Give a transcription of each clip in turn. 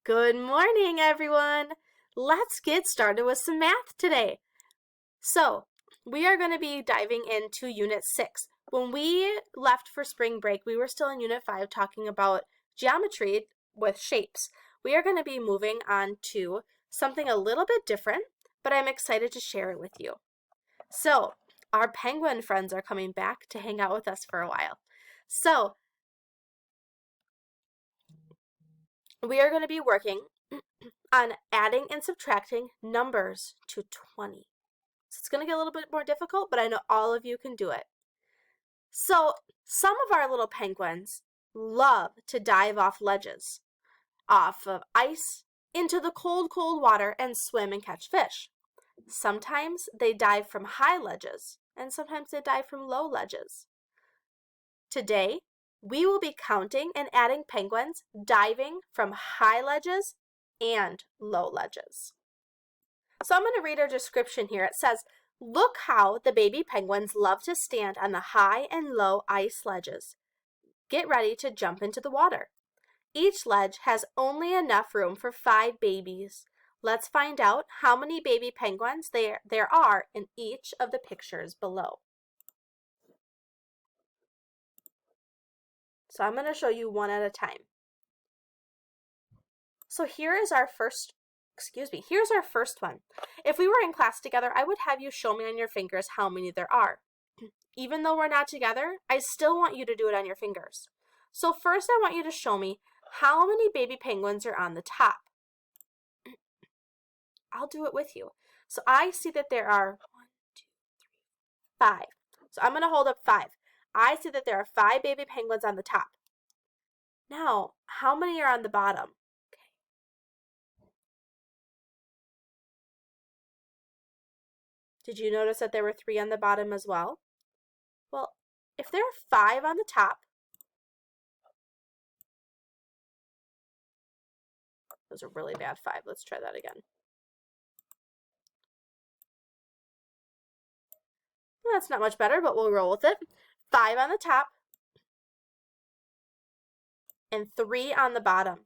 Good morning, everyone. Let's get started with some math today. So, we are going to be diving into Unit 6. When we left for spring break, we were still in Unit 5 talking about geometry with shapes. We are going to be moving on to something a little bit different, but I'm excited to share it with you. So, our penguin friends are coming back to hang out with us for a while. So, we are going to be working on adding and subtracting numbers to 20. So it's going to get a little bit more difficult, but I know all of you can do it. So some of our little penguins love to dive off ledges, off of ice, into the cold, cold water and swim and catch fish. Sometimes they dive from high ledges, and sometimes they dive from low ledges. Today, we will be counting and adding penguins diving from high ledges and low ledges. So I'm going to read our description here. It says, look how the baby penguins love to stand on the high and low ice ledges. Get ready to jump into the water. Each ledge has only enough room for 5 babies. Let's find out how many baby penguins there are in each of the pictures below. So I'm going to show you one at a time. So here's our first one. If we were in class together, I would have you show me on your fingers how many there are. Even though we're not together, I still want you to do it on your fingers. So first I want you to show me how many baby penguins are on the top. I'll do it with you. So I see that there are 1, 2, 3, 5. So I'm going to hold up 5. I see that there are 5 baby penguins on the top. Now, how many are on the bottom? Did you notice that there were 3 on the bottom as well? Well, if there are 5 on the top, those are really bad 5. Let's try that again. Well, that's not much better, but we'll roll with it. 5 on the top and 3 on the bottom.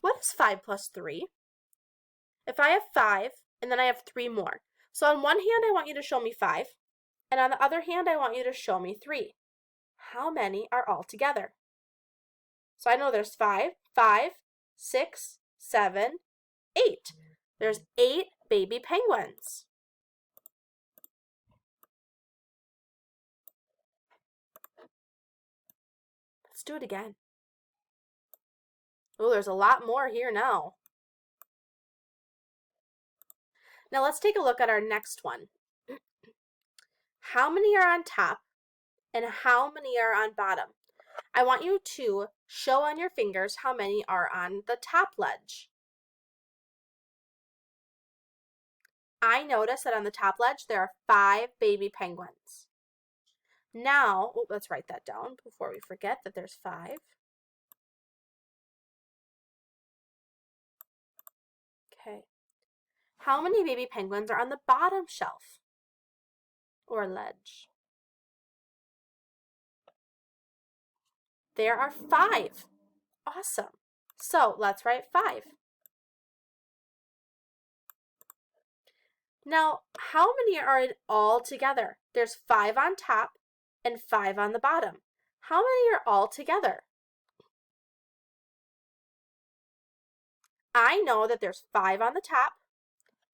What is 5 plus 3? If I have 5 and then I have 3 more. So on one hand, I want you to show me 5, and on the other hand, I want you to show me 3. How many are all together? So I know there's 5, 5, 6, 7, 8. There's 8 baby penguins. Let's do it again. Oh, there's a lot more here now. Now let's take a look at our next one. How many are on top and how many are on bottom? I want you to show on your fingers how many are on the top ledge. I notice that on the top ledge there are 5 baby penguins. Now, let's write that down before we forget that there's 5. Okay. How many baby penguins are on the bottom shelf or ledge? There are 5. Awesome. So let's write 5. Now, how many are in all together? There's 5 on top and 5 on the bottom. How many are all together? I know that there's 5 on the top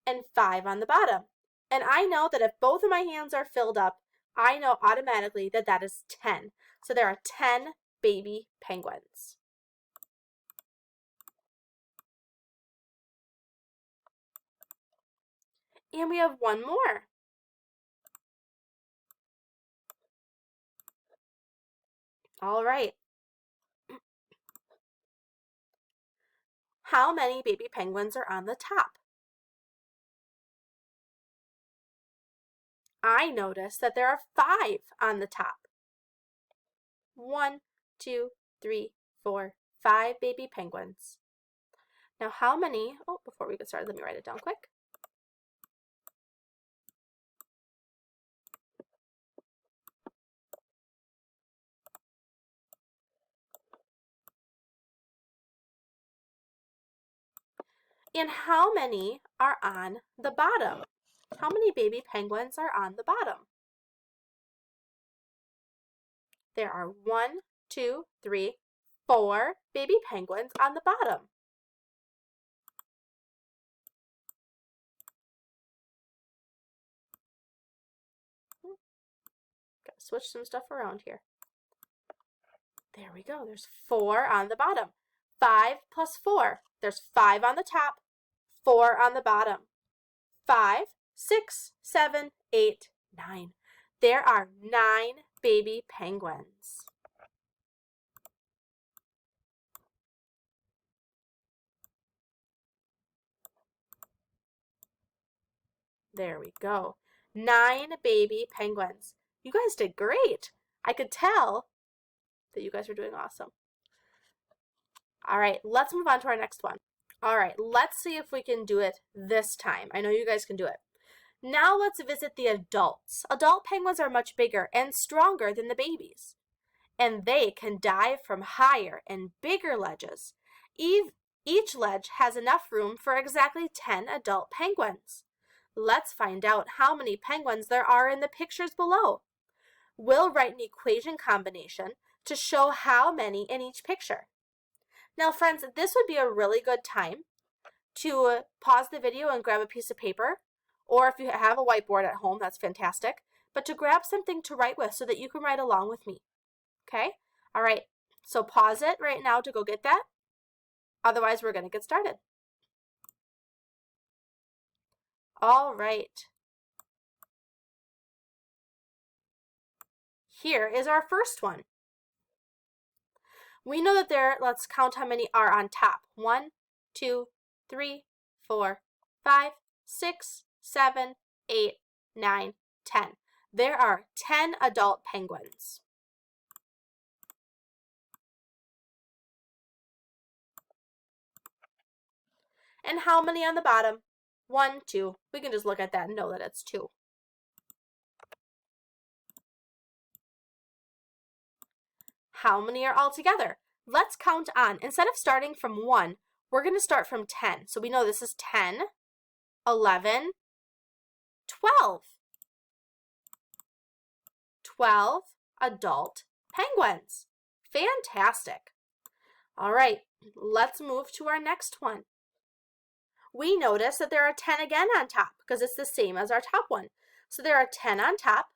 and 5 on the bottom. And I know that if both of my hands are filled up, I know automatically that that is 10. So there are 10 baby penguins. And we have one more. All right. How many baby penguins are on the top? I notice that there are 5 on the top. 1, 2, 3, 4, 5 baby penguins. Now how many, before we get started, let me write it down quick. And how many are on the bottom? How many baby penguins are on the bottom? There are 1, 2, 3, 4 baby penguins on the bottom. Gotta switch some stuff around here. There we go. There's 4 on the bottom. 5 plus 4. There's 5 on the top, 4 on the bottom. 5, 6, 7, 8, 9. There are 9 baby penguins. There we go. 9 baby penguins. You guys did great. I could tell that you guys are doing awesome. All right, let's move on to our next one. All right, let's see if we can do it this time. I know you guys can do it. Now let's visit the adults. Adult penguins are much bigger and stronger than the babies, and they can dive from higher and bigger ledges. Each ledge has enough room for exactly 10 adult penguins. Let's find out how many penguins there are in the pictures below. We'll write an equation combination to show how many in each picture. Now, friends, this would be a really good time to pause the video and grab a piece of paper, or if you have a whiteboard at home, that's fantastic, but to grab something to write with so that you can write along with me. Okay? All right, so pause it right now to go get that. Otherwise, we're going to get started. All right. Here is our first one. We know that let's count how many are on top. 1, 2, 3, 4, 5, 6, 7, 8, 9, 10. There are 10 adult penguins. And how many on the bottom? 1, 2. We can just look at that and know that it's 2. How many are all together? Let's count on. Instead of starting from 1, we're going to start from 10. So we know this is 10, 11, 12. 12 adult penguins. Fantastic. All right, let's move to our next one. We notice that there are 10 again on top because it's the same as our top one. So there are 10 on top.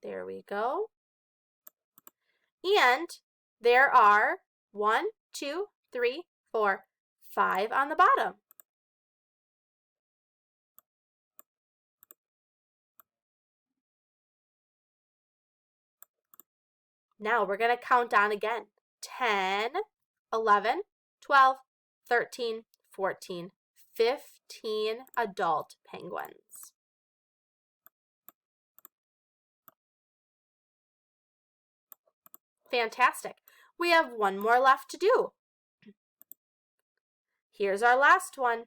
There we go. And there are 1, 2, 3, 4, 5 on the bottom. Now we're going to count down again. 10, 11, 12, 13, 14, 15 adult penguins. Fantastic. We have one more left to do. Here's our last one.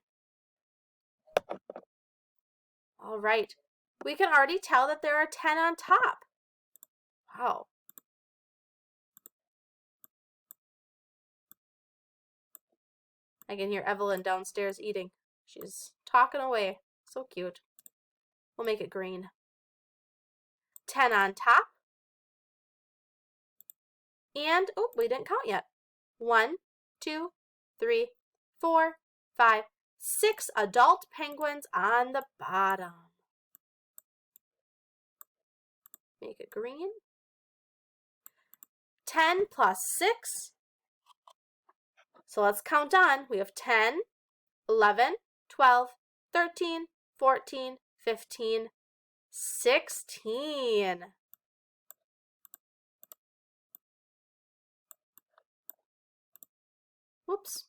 All right. We can already tell that there are 10 on top. Wow. I can hear Evelyn downstairs eating. She's talking away. So cute. We'll make it green. 10 on top. And, oh, we didn't count yet. 1, 2, 3, 4, 5, 6 adult penguins on the bottom. Make it green. 10 plus 6. So let's count on. We have 10, 11, 12, 13, 14, 15, 16. Whoops.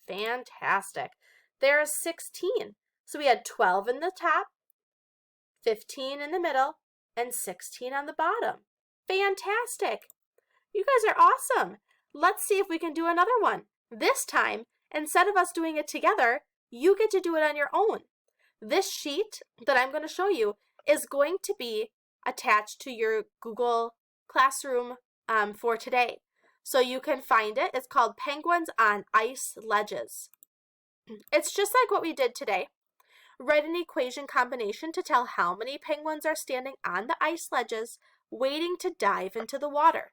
Fantastic. There's 16. So we had 12 in the top, 15 in the middle, and 16 on the bottom. Fantastic. You guys are awesome. Let's see if we can do another one. This time, instead of us doing it together, you get to do it on your own. This sheet that I'm going to show you is going to be attached to your Google Classroom for today. So you can find it. It's called Penguins on Ice Ledges. It's just like what we did today. Write an equation combination to tell how many penguins are standing on the ice ledges waiting to dive into the water.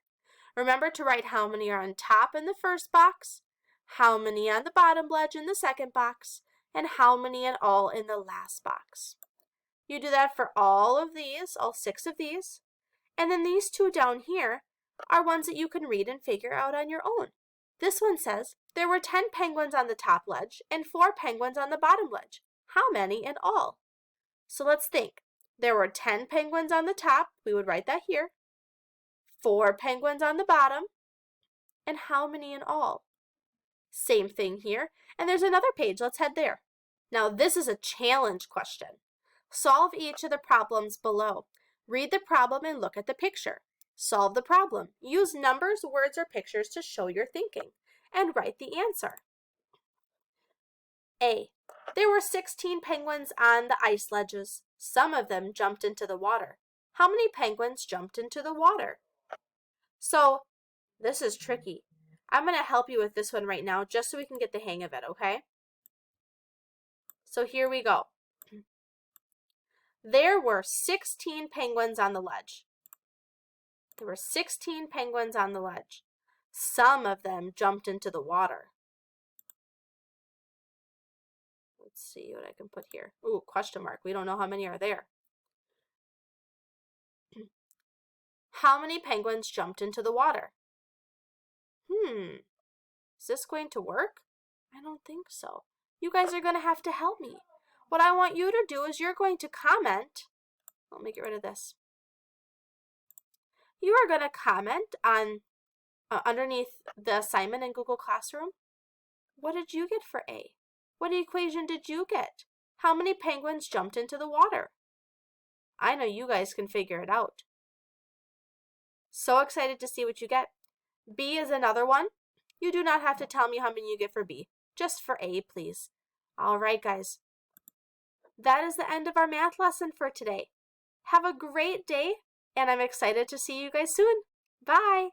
Remember to write how many are on top in the first box, how many on the bottom ledge in the second box, and how many in all in the last box. You do that for all of these, all 6 of these, and then these 2 down here are ones that you can read and figure out on your own. This one says, there were 10 penguins on the top ledge and 4 penguins on the bottom ledge. How many in all? So let's think. There were 10 penguins on the top, we would write that here, 4 penguins on the bottom, and how many in all? Same thing here, and there's another page, let's head there. Now this is a challenge question. Solve each of the problems below. Read the problem and look at the picture. Solve the problem. Use numbers, words, or pictures to show your thinking, and write the answer. A. There were 16 penguins on the ice ledges. Some of them jumped into the water. How many penguins jumped into the water? So, this is tricky. I'm going to help you with this one right now just so we can get the hang of it, okay? So here we go. There were 16 penguins on the ledge. There were 16 penguins on the ledge. Some of them jumped into the water. Let's see what I can put here. Ooh, question mark. We don't know how many are there. How many penguins jumped into the water? Is this going to work? I don't think so. You guys are going to have to help me. What I want you to do is you're going to comment. Let me get rid of this. You are going to comment on underneath the assignment in Google Classroom. What did you get for A? What equation did you get? How many penguins jumped into the water? I know you guys can figure it out. So excited to see what you get. B is another one. You do not have to tell me how many you get for B. Just for A, please. All right, guys. That is the end of our math lesson for today. Have a great day, and I'm excited to see you guys soon. Bye!